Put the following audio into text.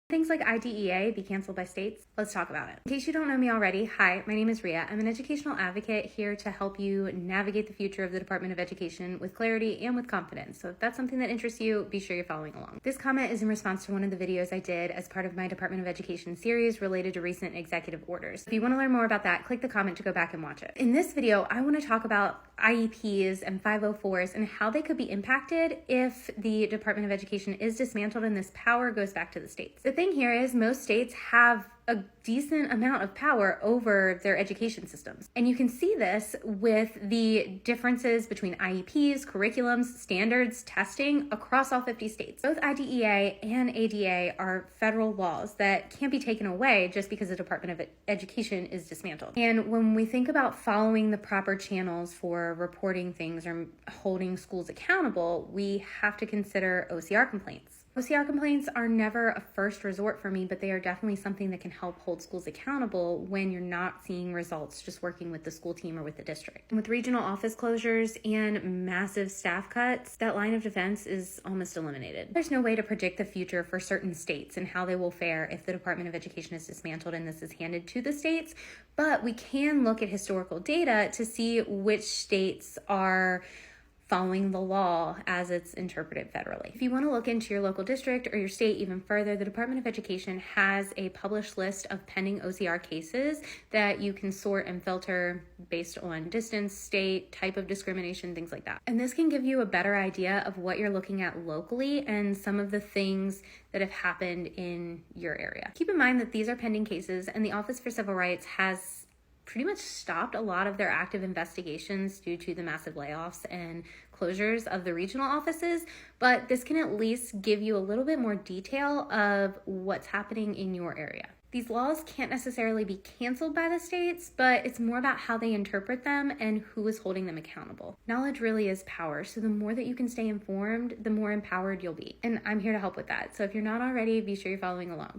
Things like IDEA be canceled by states? Let's talk about it. In case you don't know me already, hi, my name is Ria. I'm an educational advocate here to help you navigate the future of the Department of Education with clarity and with confidence. So if that's something that interests you, be sure you're following along. This comment is in response to one of the videos I did as part of my Department of Education series related to recent executive orders. If you want to learn more about that, click the comment to go back and watch it. In this video, I want to talk about IEPs and 504s and how they could be impacted if the Department of Education is dismantled and this power goes back to the states. The thing here is most states have a decent amount of power over their education systems. And you can see this with the differences between IEPs, curriculums, standards, testing across all 50 states. Both IDEA and ADA are federal laws that can't be taken away just because the Department of Education is dismantled. And when we think about following the proper channels for reporting things or holding schools accountable, we have to consider OCR complaints. OCR complaints are never a first resort for me, but they are definitely something that can help hold schools accountable when you're not seeing results just working with the school team or with the district. And with regional office closures and massive staff cuts, that line of defense is almost eliminated. There's no way to predict the future for certain states and how they will fare if the Department of Education is dismantled and this is handed to the states, but we can look at historical data to see which states are following the law as it's interpreted federally. If you want to look into your local district or your state even further, the Department of Education has a published list of pending OCR cases that you can sort and filter based on distance, state, type of discrimination, things like that. And this can give you a better idea of what you're looking at locally and some of the things that have happened in your area. Keep in mind that these are pending cases and the Office for Civil Rights has pretty much stopped a lot of their active investigations due to the massive layoffs and closures of the regional offices, but this can at least give you a little bit more detail of what's happening in your area. These laws can't necessarily be canceled by the states, but it's more about how they interpret them and who is holding them accountable. Knowledge really is power, so the more that you can stay informed, the more empowered you'll be. And I'm here to help with that. So if you're not already, be sure you're following along.